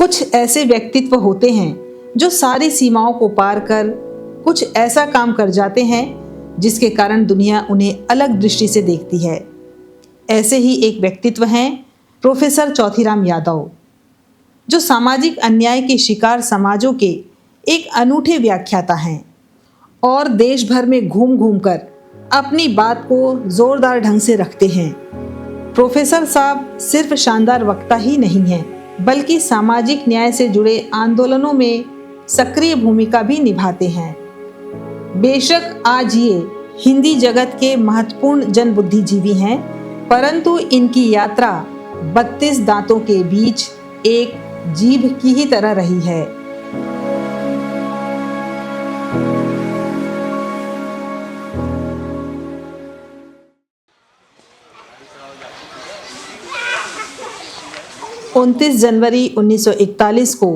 कुछ ऐसे व्यक्तित्व होते हैं जो सारी सीमाओं को पार कर कुछ ऐसा काम कर जाते हैं जिसके कारण दुनिया उन्हें अलग दृष्टि से देखती है। ऐसे ही एक व्यक्तित्व हैं प्रोफेसर चौथीराम यादव, जो सामाजिक अन्याय के शिकार समाजों के एक अनूठे व्याख्याता हैं और देश भर में घूम घूम कर अपनी बात को जोरदार ढंग से रखते हैं। प्रोफेसर साहब सिर्फ शानदार वक्ता ही नहीं हैं, बल्कि सामाजिक न्याय से जुड़े आंदोलनों में सक्रिय भूमिका भी निभाते हैं। बेशक आज ये हिंदी जगत के महत्वपूर्ण जन बुद्धिजीवी हैं, परंतु इनकी यात्रा 32 दांतों के बीच एक जीभ की ही तरह रही है। उनतीस जनवरी 1941 को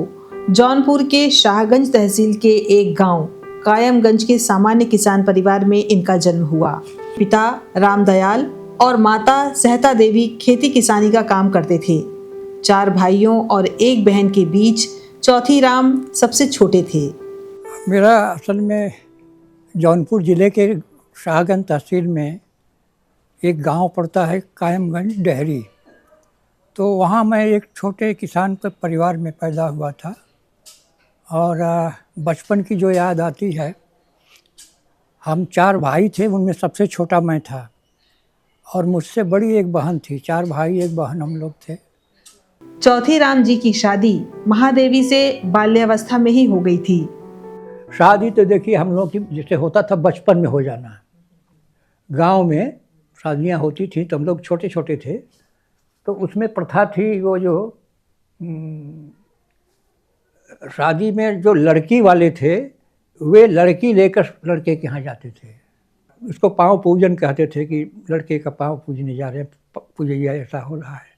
जौनपुर के शाहगंज तहसील के एक गांव कायमगंज के सामान्य किसान परिवार में इनका जन्म हुआ। पिता रामदयाल और माता सहता देवी खेती किसानी का काम करते थे। 4 भाइयों और 1 बहन के बीच चौथीराम सबसे छोटे थे। मेरा असल में जौनपुर ज़िले के शाहगंज तहसील में एक गांव पड़ता है कायमगंज डेहरी। तो वहाँ मैं एक छोटे किसान के परिवार में पैदा हुआ था और बचपन की जो याद आती है, हम 4 भाई थे, उनमें सबसे छोटा मैं था और मुझसे बड़ी एक बहन थी। 4 भाई 1 बहन हम लोग थे। चौथीराम जी की शादी महादेवी से बाल्यावस्था में ही हो गई थी। शादी तो देखिए हम लोग की जैसे होता था बचपन में हो जाना। गांव में शादियां होती थी तो हम लोग छोटे छोटे थे, तो उसमें प्रथा थी वो जो शादी में जो लड़की वाले थे वे लड़की लेकर लड़के के यहाँ जाते थे। उसको पाँव पूजन कहते थे कि लड़के का पाँव पूजने जा रहे हैं, पूजैया ऐसा हो रहा है।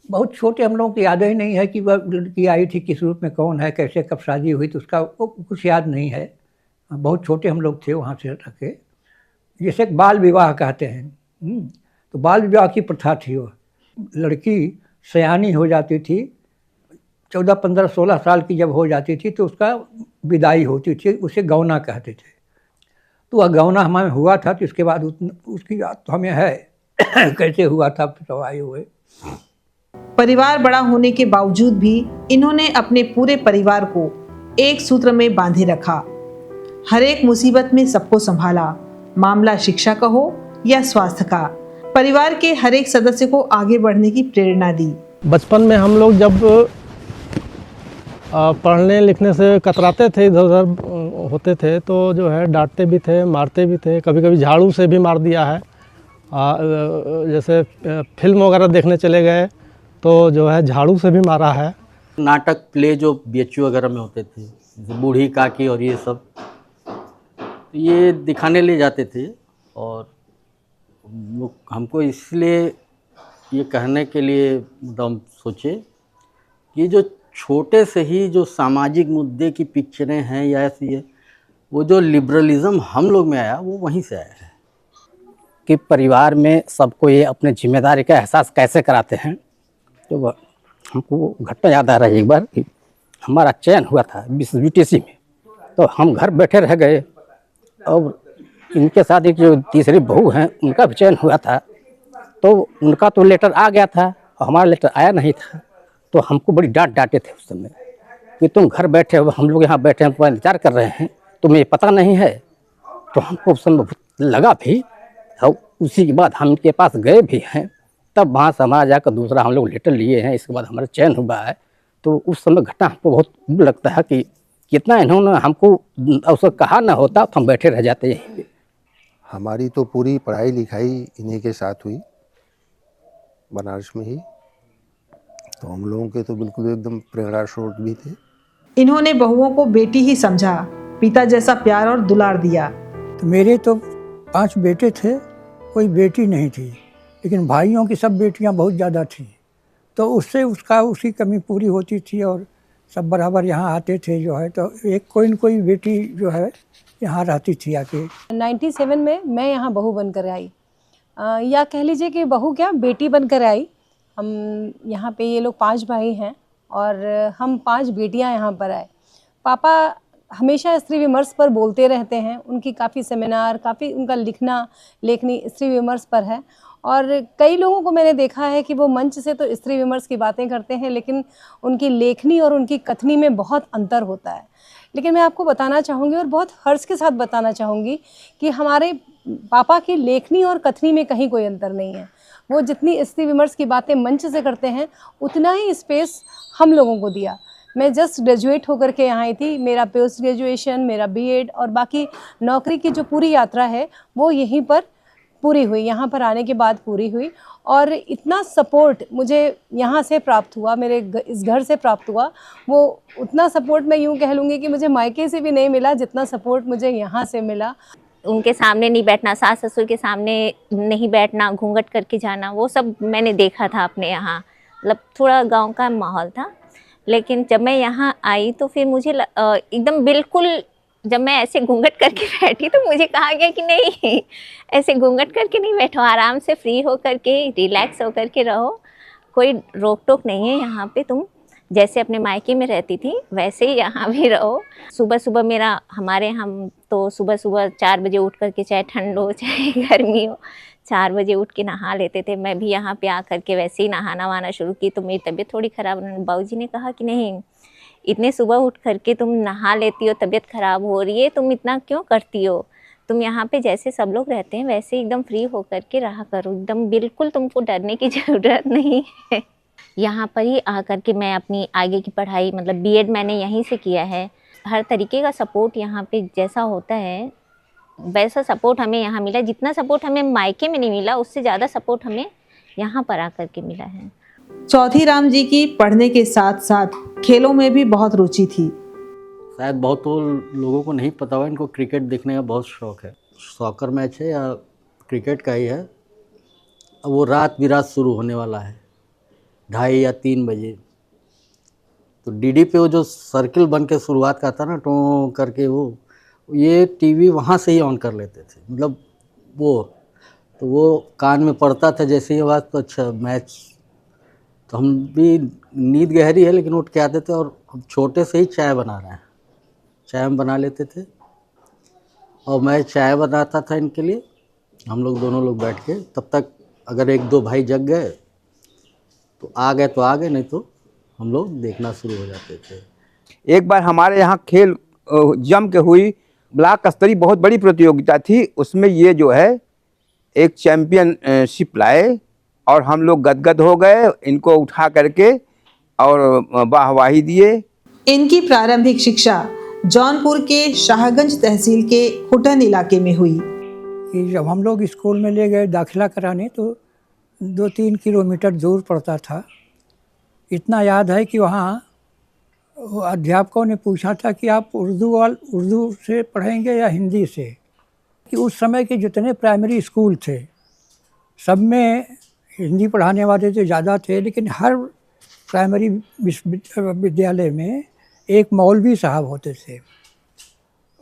बहुत छोटे हम लोगों को याद ही नहीं है कि वह लड़की आई थी, किस रूप में, कौन है, कैसे, कब शादी हुई, तो उसका वो कुछ याद नहीं है। बहुत छोटे हम लोग थे वहाँ से रखे। जैसे बाल विवाह कहते हैं, तो बाल विवाह की प्रथा थी। वो लड़की सयानी हो जाती थी, 14, 15, 16 साल की जब हो जाती थी तो उसका विदाई होती थी, उसे गौना कहते थे। तो वह गौना हमें हुआ था, तो इसके बाद उसकी याद तो हमें है कैसे हुआ था, तो आए हुए। परिवार बड़ा होने के बावजूद भी इन्होंने अपने पूरे परिवार को एक सूत्र में बांधे रखा। हर एक मुसीबत में सबको संभाला, मामला शिक्षा का हो या स्वास्थ्य का। परिवार के हर एक सदस्य को आगे बढ़ने की प्रेरणा दी। बचपन में हम लोग जब पढ़ने लिखने से कतराते थे, इधर उधर होते थे, तो जो है डांटते भी थे, मारते भी थे। कभी कभी झाड़ू से भी मार दिया है। जैसे फिल्म वगैरह देखने चले गए तो जो है झाड़ू से भी मारा है। नाटक प्ले जो BHU वगैरह में होते थे, जैसे बूढ़ी काकी और ये सब, ये दिखाने ले जाते थे। और हमको इसलिए ये कहने के लिए हम सोचे कि जो छोटे से ही जो सामाजिक मुद्दे की पिक्चरें हैं या ऐसी है, वो जो लिबरलिज़म हम लोग में आया वो वहीं से आया है। कि परिवार में सबको ये अपने जिम्मेदारी का एहसास कैसे कराते हैं। तो हमको घटना याद आ रहा है एक बार कि हमारा चयन हुआ था BTC में, तो हम घर बैठे रह गए और इनके साथ एक जो तीसरी बहू हैं उनका भी चयन हुआ था। तो उनका तो लेटर आ गया था और हमारा लेटर आया नहीं था। तो हमको बड़ी डांटे थे उस समय कि तुम घर बैठे हो, हम लोग यहाँ बैठे हैं, तुम्हारा इंतजार कर रहे हैं, तुम्हें ये पता नहीं है। तो हमको उस समय लगा भी, और उसी के बाद हम इनके पास गए भी हैं। तब वहाँ से हमारा जाकर दूसरा हम लोग लेटर लिए हैं, इसके बाद हमारा चयन हुआ है। तो उस समय घटना हमको बहुत लगता है कि कितना इन्होंने हमको अवसर कहा ना होता तो हम बैठे रह जाते यहीं पे। हमारी तो पूरी पढ़ाई लिखाई इन्हीं के साथ हुई, बनारस में ही। तो हम लोगों के तो बिल्कुल एकदम प्रेरणा स्रोत भी थे। इन्होंने बहुओं को बेटी ही समझा, पिता जैसा प्यार और दुलार दिया। तो मेरे तो 5 बेटे थे, कोई बेटी नहीं थी, लेकिन भाइयों की सब बेटियां बहुत ज़्यादा थी। तो उससे उसकी कमी पूरी होती थी और सब बराबर यहाँ आते थे जो है। तो एक कोई न कोई बेटी जो है यहाँ रहती थी आके। 97 में मैं यहाँ बहू बनकर आई, या कह लीजिए कि बहू क्या बेटी बनकर आई। हम यहाँ पे ये लोग 5 भाई हैं और हम 5 बेटियां यहाँ पर आए। पापा हमेशा स्त्री विमर्श पर बोलते रहते हैं, उनकी काफ़ी सेमिनार, काफ़ी उनका लेखनी स्त्री विमर्श पर है। और कई लोगों को मैंने देखा है कि वो मंच से तो स्त्री विमर्श की बातें करते हैं, लेकिन उनकी लेखनी और उनकी कथनी में बहुत अंतर होता है। लेकिन मैं आपको बताना चाहूँगी और बहुत हर्ष के साथ बताना चाहूँगी कि हमारे पापा की लेखनी और कथनी में कहीं कोई अंतर नहीं है। वो जितनी स्त्री विमर्श की बातें मंच से करते हैं, उतना ही स्पेस हम लोगों को दिया। मैं जस्ट ग्रेजुएट होकर के यहाँ आई थी। मेरा पोस्ट ग्रेजुएशन, मेरा बीएड और बाकी नौकरी की जो पूरी यात्रा है वो यहीं पर पूरी हुई, यहाँ पर आने के बाद पूरी हुई। और इतना सपोर्ट मुझे यहाँ से प्राप्त हुआ, मेरे इस घर से प्राप्त हुआ, वो उतना सपोर्ट मैं यूँ कह लूँगी कि मुझे मायके से भी नहीं मिला जितना सपोर्ट मुझे यहाँ से मिला। उनके सामने नहीं बैठना, सास ससुर के सामने नहीं बैठना, घूंघट करके जाना, वो सब मैंने देखा था अपने यहाँ। मतलब थोड़ा गांव का माहौल था। लेकिन जब मैं यहाँ आई तो फिर मुझे एकदम बिल्कुल, जब मैं ऐसे घूंघट करके बैठी तो मुझे कहा गया कि नहीं, ऐसे घूंघट करके नहीं बैठो, आराम से फ्री हो करके, रिलैक्स हो करके रहो, कोई रोक टोक नहीं है यहाँ पे। तुम जैसे अपने मायके में रहती थी वैसे ही यहाँ भी रहो। सुबह सुबह हम तो सुबह 4 बजे उठ करके, चाहे ठंड हो चाहे गर्मी हो, 4 बजे उठ के नहा लेते थे। मैं भी यहाँ पे आकर के वैसे ही नहाना वाना शुरू की तो मेरी तबीयत थोड़ी ख़राब। बाबूजी ने कहा कि नहीं, इतने सुबह उठ करके तुम नहा लेती हो, तबीयत ख़राब हो रही है, तुम इतना क्यों करती हो? तुम यहाँ पे जैसे सब लोग रहते हैं वैसे एकदम फ्री होकर के रहा करो, एकदम बिल्कुल तुमको डरने की ज़रूरत नहीं है। यहाँ पर ही आकर के मैं अपनी आगे की पढ़ाई, मतलब बीएड मैंने यहीं से किया है। हर तरीके का सपोर्ट यहाँ पे जैसा होता है वैसा सपोर्ट हमें यहाँ मिला। जितना सपोर्ट हमें मायके में नहीं मिला उससे ज़्यादा सपोर्ट हमें यहाँ पर आकर के मिला है। चौथी राम जी की पढ़ने के साथ साथ खेलों में भी बहुत रुचि थी। शायद बहुत लोगों को नहीं पता हुआ, इनको क्रिकेट देखने का बहुत शौक़ है। सॉकर मैच है या क्रिकेट का ही है। अब वो रात बिरात शुरू होने वाला है 2:30 या 3 बजे। तो डीडी पे वो जो सर्किल बन के शुरुआत का था ना, टों करके, वो ये टीवी वहाँ से ही ऑन कर लेते थे। मतलब वो कान में पड़ता था जैसे ही आवाज़, तो अच्छा मैच। तो हम भी, नींद गहरी है लेकिन उठ के आते थे। और हम छोटे से ही चाय बना रहे हैं, चाय हम बना लेते थे और मैं चाय बनाता था इनके लिए। हम लोग दोनों लोग बैठ के, तब तक अगर 1-2 भाई जग गए तो आ गए, नहीं तो हम लोग देखना शुरू हो जाते थे। एक बार हमारे यहाँ खेल जम के हुई, ब्लॉक स्तरीय बहुत बड़ी प्रतियोगिता थी। उसमें ये जो है एक चैम्पियनशिप लाए और हम लोग गदगद हो गए इनको उठा करके और वाहवाही दिए। इनकी प्रारंभिक शिक्षा जौनपुर के शाहगंज तहसील के खुटन इलाके में हुई। कि जब हम लोग स्कूल में ले गए दाखिला कराने तो 2-3 किलोमीटर दूर पड़ता था। इतना याद है कि वहाँ अध्यापकों ने पूछा था कि आप उर्दू से पढ़ेंगे या हिंदी से। कि उस समय के जितने प्राइमरी स्कूल थे सब में हिंदी पढ़ाने वाले तो ज़्यादा थे, लेकिन हर प्राइमरी विद्यालय में एक मौलवी साहब होते थे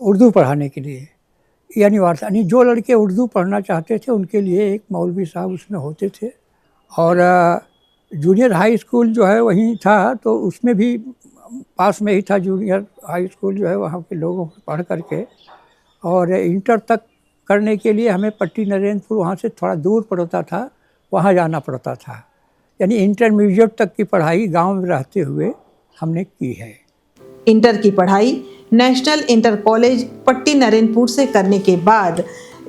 उर्दू पढ़ाने के लिए। ये अनिवार्य, यानी जो लड़के उर्दू पढ़ना चाहते थे उनके लिए एक मौलवी साहब उसमें होते थे। और जूनियर हाई स्कूल जो है वहीं था, तो उसमें भी पास में ही था जूनियर हाई स्कूल जो है, वहाँ के लोगों को पढ़ करके। और इंटर तक करने के लिए हमें पट्टी नरेंद्रपुर, वहाँ से थोड़ा दूर पड़ता था, वहाँ जाना पड़ता था। यानी इंटरमीडिएट तक की पढ़ाई गांव में रहते हुए हमने की है। इंटर की पढ़ाई नेशनल इंटर कॉलेज पट्टी नरेंद्रपुर से करने के बाद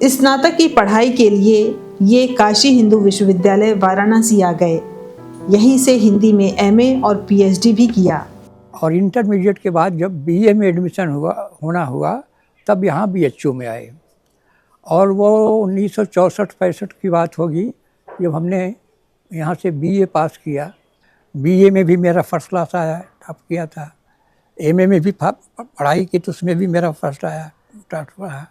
स्नातक की पढ़ाई के लिए ये काशी हिंदू विश्वविद्यालय वाराणसी आ गए। यहीं से हिंदी में एमए और पीएचडी भी किया। और इंटरमीडिएट के बाद जब बीए में एडमिशन हुआ तब यहाँ बीएचयू में आए। और वो 1964-65 की बात होगी जब हमने यहाँ से बीए पास किया। बीए में भी मेरा फर्स्ट क्लास आया, टॉप किया था। एमए में भी पढ़ाई की तो उसमें भी मेरा फर्स्ट आया, टॉप रहा।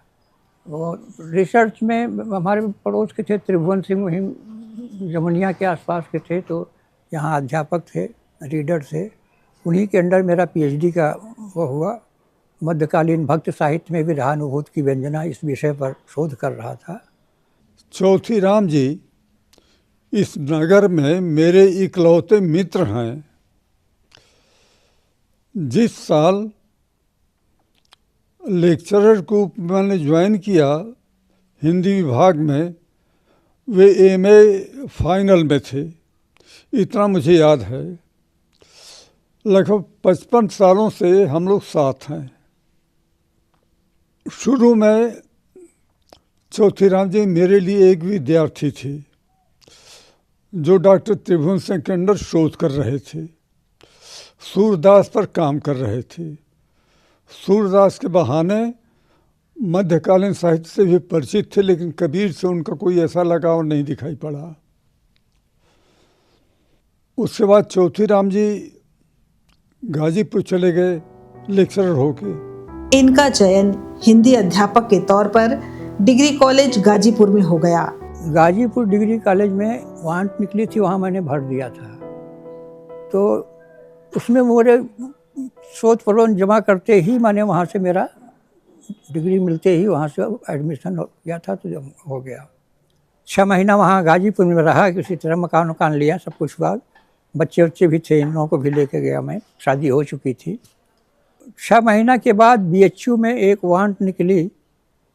वो रिसर्च में हमारे पड़ोस के थे त्रिभुवन सिंह, वहीं जमुनिया के आसपास के थे, तो यहाँ अध्यापक थे, रीडर थे। उन्हीं के अंडर मेरा पीएचडी का वो हुआ। मध्यकालीन भक्त साहित्य में विरहानुभूत की व्यंजना, इस विषय पर शोध कर रहा था। चौथी राम जी इस नगर में मेरे इकलौते मित्र हैं। जिस साल लेक्चरर को मैंने ज्वाइन किया हिंदी विभाग में, वे एमए फाइनल में थे, इतना मुझे याद है। लगभग 55 सालों से हम लोग साथ हैं। शुरू में चौथीराम जी मेरे लिए एक विद्यार्थी थे जो डॉक्टर त्रिभुवन सिंह के अंडर शोध कर रहे थे, सूरदास पर काम कर रहे थे। सूरदास के बहाने मध्यकालीन साहित्य से भी परिचित थे, लेकिन कबीर से उनका कोई ऐसा लगाव नहीं दिखाई पड़ा। उसके बाद चौथीराम जी गाजीपुर चले गए लेक्चरर होके। इनका चयन हिंदी अध्यापक के तौर पर डिग्री कॉलेज गाजीपुर में हो गया। गाजीपुर डिग्री कॉलेज में वांट निकली थी, वहाँ मैंने भर दिया था। तो उसमें मेरे शोध प्रबंध जमा करते ही मैंने वहाँ से मेरा डिग्री मिलते ही वहाँ से एडमिशन हो गया था, तो जब हो गया 6 महीना वहाँ गाजीपुर में रहा। किसी तरह मकान वकान लिया, सब कुछ हुआ। बच्चे बच्चे भी थे, इन लोगों को भी लेके गया मैं, शादी हो चुकी थी। 6 महीना के बाद बीएचयू में एक वांट निकली,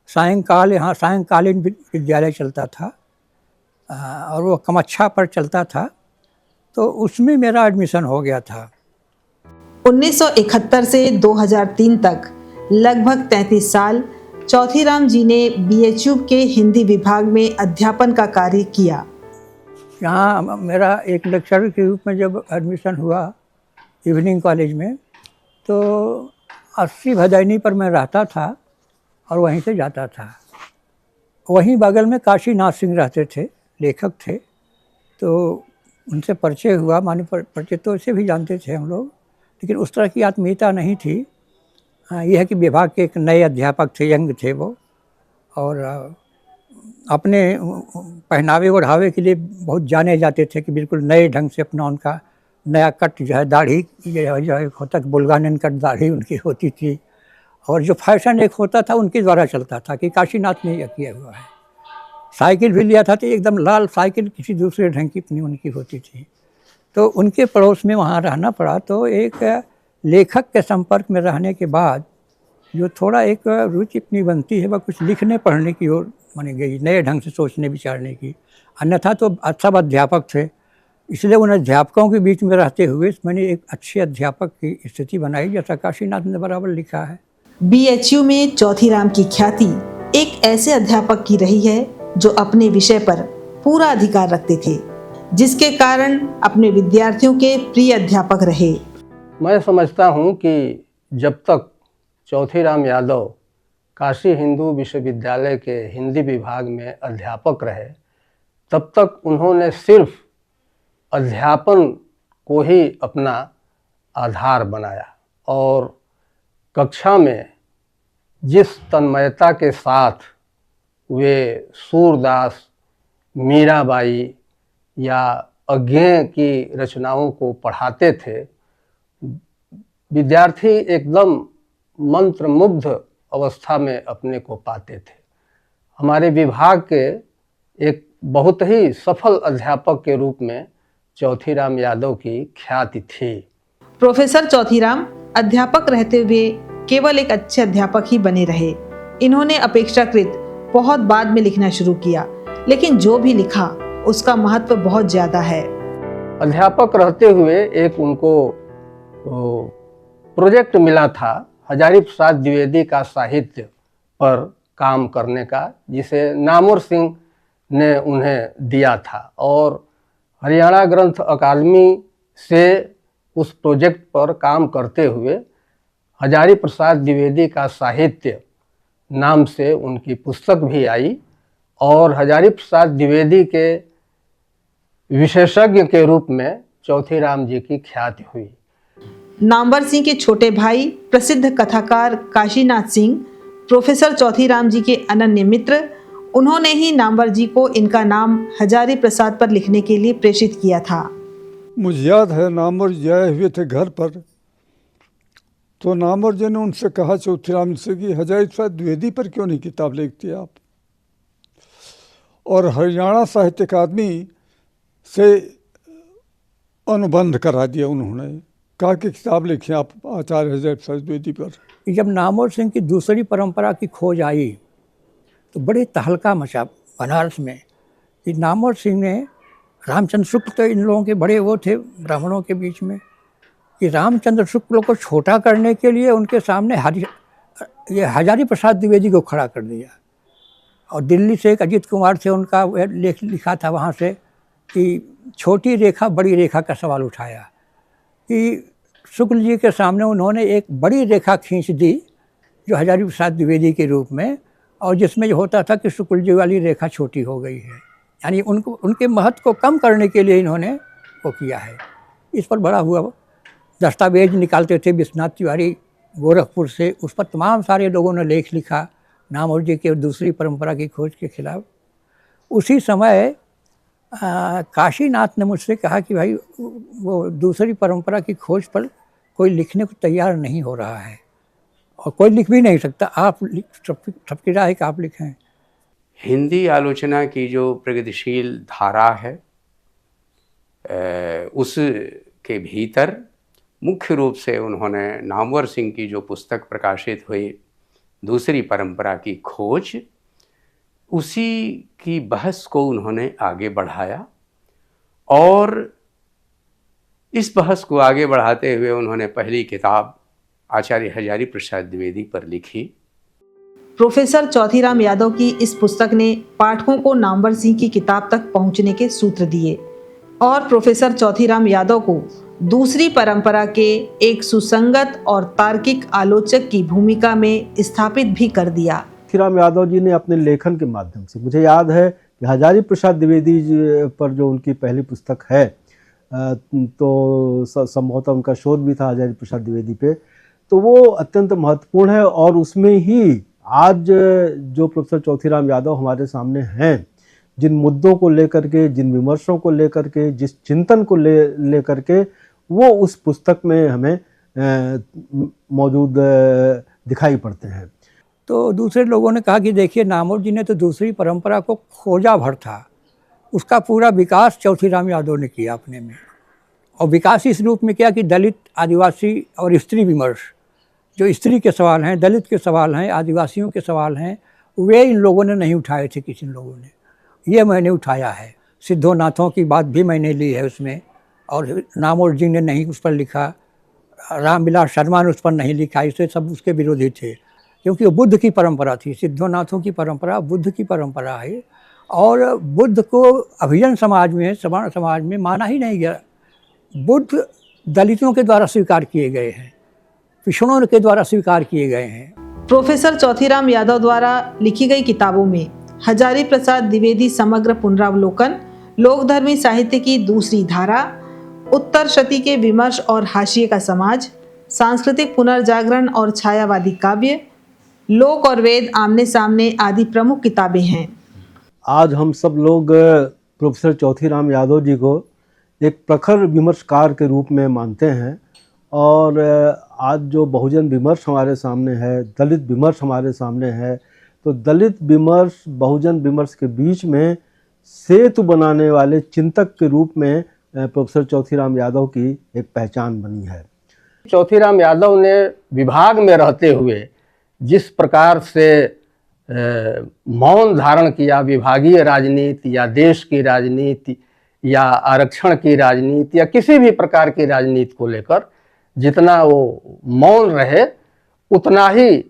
सायंकाल यहाँ सायंकालीन विद्यालय चलता था और वो कमच्छा पर चलता था, तो उसमें मेरा एडमिशन हो गया था। 1971 से 2003 तक लगभग 33 साल चौथीराम जी ने बीएचयू के हिंदी विभाग में अध्यापन का कार्य किया। यहाँ मेरा एक लेक्चरर के रूप में जब एडमिशन हुआ इवनिंग कॉलेज में, तो 80 भदैनी पर मैं रहता था और वहीं से जाता था। वहीं बगल में काशीनाथ सिंह रहते थे, लेखक थे, तो उनसे परिचय हुआ। माने परिचय तो ऐसे भी जानते थे हम लोग, लेकिन उस तरह की आत्मीयता नहीं थी। यह है कि विभाग के एक नए अध्यापक थे, यंग थे वो, और अपने पहनावे ओढ़ावे के लिए बहुत जाने जाते थे कि बिल्कुल नए ढंग से अपना उनका नया कट जो है, दाढ़ी जो है होता कि बुल्गानन कट दाढ़ी उनकी होती थी, और जो फैशन एक होता था उनके द्वारा चलता था कि काशीनाथ ने यह किया हुआ है। साइकिल भी लिया था तो एकदम लाल साइकिल किसी दूसरे ढंग की अपनी उनकी होती थी। तो उनके पड़ोस में वहाँ रहना पड़ा। तो एक लेखक के संपर्क में रहने के बाद जो थोड़ा एक रुचि अपनी बनती है, वह कुछ लिखने पढ़ने की ओर मानी गई, नए ढंग से सोचने विचारने की। अन्यथा तो सब अध्यापक थे, इसलिए उन अध्यापकों के बीच में रहते हुए मैंने एक अच्छे अध्यापक की स्थिति बनाई, जैसा काशीनाथ ने बराबर लिखा है। बीएचयू में चौथीराम की ख्याति एक ऐसे अध्यापक की रही है जो अपने विषय पर पूरा अधिकार रखते थे, जिसके कारण अपने विद्यार्थियों के प्रिय अध्यापक रहे। मैं समझता हूँ कि जब तक चौथीराम यादव काशी हिंदू विश्वविद्यालय के हिंदी विभाग में अध्यापक रहे, तब तक उन्होंने सिर्फ अध्यापन को ही अपना आधार बनाया और कक्षा में जिस तन्मयता के साथ वे सूरदास, मीराबाई या अज्ञेय की रचनाओं को पढ़ाते थे, विद्यार्थी एकदम मंत्रमुग्ध अवस्था में अपने को पाते थे। हमारे विभाग के एक बहुत ही सफल अध्यापक के रूप में चौथीराम यादव की ख्याति थी। प्रोफेसर चौथीराम अध्यापक रहते हुए केवल एक अच्छे अध्यापक ही बने रहे। इन्होंने अपेक्षाकृत बहुत बाद में लिखना शुरू किया, लेकिन जो भी लिखा उसका महत्व बहुत ज़्यादा है। अध्यापक रहते हुए एक उनको प्रोजेक्ट मिला था हजारी प्रसाद द्विवेदी का साहित्य पर काम करने का, जिसे नामवर सिंह ने उन्हें दिया था, और हरियाणा ग्रंथ अकादमी से उस प्रोजेक्ट पर काम करते हुए हजारी प्रसाद द्विवेदी का साहित्य नाम से उनकी पुस्तक भी आई, और हजारी प्रसाद द्विवेदी के विशेषज्ञ के रूप में चौथीराम जी की ख्याति हुई। नामवर सिंह के छोटे भाई प्रसिद्ध कथाकार काशीनाथ सिंह प्रोफेसर चौथीराम जी के अनन्य मित्र, उन्होंने ही नामवर जी को इनका नाम हजारी प्रसाद पर लिखने के लिए प्रेषित किया था। मुझे याद है नामवर जी आए हुए थे घर पर, तो नामवर जी ने उनसे कहा चौथीराम से कि हजारी प्रसाद द्विवेदी पर क्यों नहीं किताब लिखते आप, और हरियाणा साहित्य अकादमी से अनुबंध करा दिया उन्होंने प्रकार की किताब लिखी आप आचार्य हजारी प्रसाद द्विवेदी पर? कि जब नामवर सिंह की दूसरी परंपरा की खोज आई तो बड़े तहलका मचा बनारस में कि नामवर सिंह ने, रामचंद्र शुक्ल तो इन लोगों के बड़े वो थे ब्राह्मणों के बीच में, कि रामचंद्र शुक्ल को छोटा करने के लिए उनके सामने ये हजारी प्रसाद द्विवेदी को खड़ा कर दिया। और दिल्ली से एक अजीत कुमार थे, उनका वह लेख लिखा था वहाँ से कि छोटी रेखा बड़ी रेखा का सवाल उठाया कि शुक्ल जी के सामने उन्होंने एक बड़ी रेखा खींच दी जो हजारी प्रसाद द्विवेदी के रूप में, और जिसमें ये होता था कि शुक्ल जी वाली रेखा छोटी हो गई है, यानी उनके महत्व को कम करने के लिए इन्होंने वो किया है। इस पर बड़ा हुआ दस्तावेज निकालते थे विश्वनाथ तिवारी गोरखपुर से, उस पर तमाम सारे लोगों ने लेख लिखा नामवर जी के दूसरी परंपरा की खोज के खिलाफ। उसी समय काशीनाथ ने मुझसे कहा कि भाई वो दूसरी परंपरा की खोज पर कोई लिखने को तैयार नहीं हो रहा है और कोई लिख भी नहीं सकता, आप सबकी राय है कि आप लिखें। हिंदी आलोचना की जो प्रगतिशील धारा है उसके भीतर मुख्य रूप से उन्होंने नामवर सिंह की जो पुस्तक प्रकाशित हुई दूसरी परंपरा की खोज, उसी की बहस को उन्होंने आगे बढ़ाया और इस बहस को आगे बढ़ाते हुए उन्होंने पहली किताब आचार्य हजारी प्रसाद द्विवेदी पर लिखी। प्रोफेसर चौथीराम यादव की इस पुस्तक ने पाठकों को नामवर सिंह की किताब तक पहुंचने के सूत्र दिए और प्रोफेसर चौथीराम यादव को दूसरी परंपरा के एक सुसंगत और तार्किक आलोचक की भूमिका में स्थापित भी कर दिया। चौथीराम यादव जी ने अपने लेखन के माध्यम से, मुझे याद है कि हजारी प्रसाद द्विवेदी पर जो उनकी पहली पुस्तक है तो संभवतः उनका शोध भी था हजारी प्रसाद द्विवेदी पे, तो वो अत्यंत महत्वपूर्ण है और उसमें ही आज जो प्रोफेसर चौथीराम यादव हमारे सामने हैं, जिन मुद्दों को लेकर के, जिन विमर्शों को लेकर के, जिस चिंतन को लेकर के, वो उस पुस्तक में हमें मौजूद दिखाई पड़ते हैं। तो दूसरे लोगों ने कहा कि देखिए नामवर जी ने तो दूसरी परंपरा को खोजा भर था, उसका पूरा विकास चौथीराम यादव ने किया अपने में, और विकास इस रूप में किया कि दलित, आदिवासी और स्त्री विमर्श, जो स्त्री के सवाल हैं, दलित के सवाल हैं, आदिवासियों के सवाल हैं, वे इन लोगों ने नहीं उठाए थे, किसी लोगों ने, ये मैंने उठाया है। सिद्धोनाथों की बात भी मैंने ली है उसमें, और नामवर जी ने नहीं उस पर लिखा, रामविलास शर्मा ने उस पर नहीं लिखा, इससे सब उसके विरोधी थे, क्योंकि वो बुद्ध की परंपरा थी। सिद्धोनाथों की परंपरा बुद्ध की परंपरा है और बुद्ध को अभिजन समाज में, सवर्ण समाज में माना ही नहीं गया। बुद्ध दलितों के द्वारा स्वीकार किए गए हैं, पिछड़ों के द्वारा स्वीकार किए गए हैं। प्रोफेसर चौथीराम यादव द्वारा लिखी गई किताबों में हजारी प्रसाद द्विवेदी समग्र पुनरावलोकन, लोकधर्मी साहित्य की दूसरी धारा, उत्तर शती के विमर्श और हाशिए का समाज, सांस्कृतिक पुनर्जागरण और छायावादी काव्य, लोक और वेद आमने सामने आदि प्रमुख किताबें हैं। आज हम सब लोग प्रोफेसर चौथीराम यादव जी को एक प्रखर विमर्शकार के रूप में मानते हैं और आज जो बहुजन विमर्श हमारे सामने है, दलित विमर्श हमारे सामने है, तो दलित विमर्श बहुजन विमर्श के बीच में सेतु बनाने वाले चिंतक के रूप में प्रोफेसर चौथीराम यादव की एक पहचान बनी है। चौथीराम यादव ने विभाग में रहते हुए जिस प्रकार से मौन धारण किया, विभागीय राजनीति या देश की राजनीति या आरक्षण की राजनीति या किसी भी प्रकार की राजनीति को लेकर जितना वो मौन रहे, उतना ही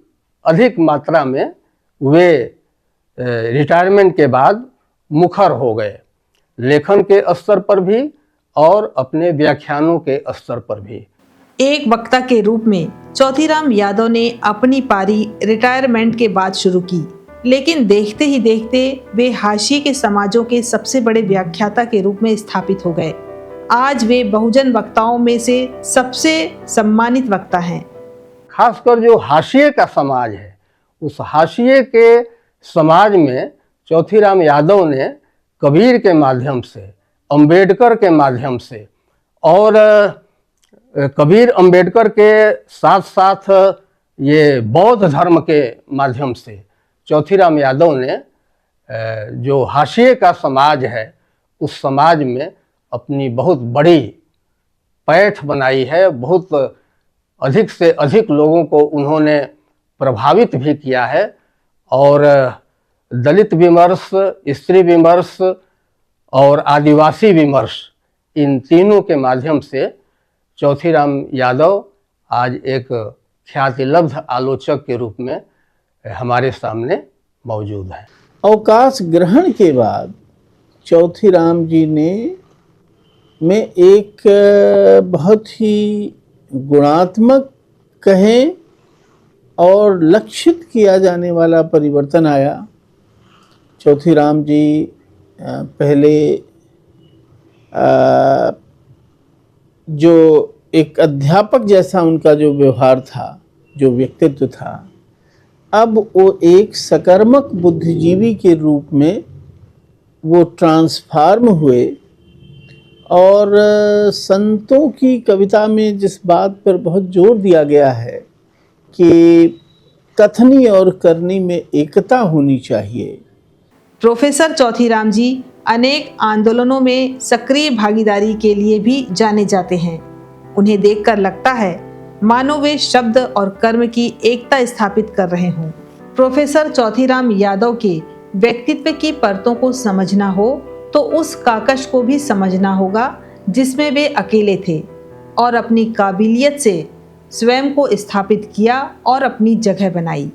अधिक मात्रा में वे रिटायरमेंट के बाद मुखर हो गए, लेखन के स्तर पर भी और अपने व्याख्यानों के स्तर पर भी। एक वक्ता के रूप में चौथीराम यादव ने अपनी पारी रिटायरमेंट के बाद शुरू की, लेकिन देखते ही देखते वे हाशिए के समाजों के सबसे बड़े व्याख्याता के रूप में स्थापित हो गए। आज वे बहुजन वक्ताओं में से सबसे सम्मानित वक्ता हैं। खासकर जो हाशिए का समाज है, उस हाशिए के समाज में चौथीराम यादव ने कबीर के माध्यम से, अंबेडकर के माध्यम से और कबीर अंबेडकर के साथ साथ ये बौद्ध धर्म के माध्यम से चौथीराम यादव ने जो हाशिए का समाज है, उस समाज में अपनी बहुत बड़ी पैठ बनाई है, बहुत अधिक से अधिक लोगों को उन्होंने प्रभावित भी किया है। और दलित विमर्श, स्त्री विमर्श और आदिवासी विमर्श, इन तीनों के माध्यम से चौथीराम यादव आज एक ख्यातिलब्ध आलोचक के रूप में हमारे सामने मौजूद है। अवकाश ग्रहण के बाद चौथीराम जी ने में एक बहुत ही गुणात्मक कहें और लक्षित किया जाने वाला परिवर्तन आया। चौथीराम जी पहले जो एक अध्यापक जैसा उनका जो व्यवहार था, जो व्यक्तित्व था, अब वो एक सकर्मक बुद्धिजीवी के रूप में वो ट्रांसफॉर्म हुए। और संतों की कविता में जिस बात पर बहुत जोर दिया गया है कि कथनी और करनी में एकता होनी चाहिए। प्रोफेसर चौथीराम जी अनेक आंदोलनों में सक्रिय भागीदारी के लिए भी जाने जाते हैं। उन्हें देखकर लगता है मानो वे शब्द और कर्म की एकता स्थापित कर रहे हों। प्रोफेसर चौथीराम यादव के व्यक्तित्व की परतों को समझना हो तो उस काकश को भी समझना होगा जिसमें वे अकेले थे और अपनी काबिलियत से स्वयं को स्थापित किया और अपनी जगह बनाई।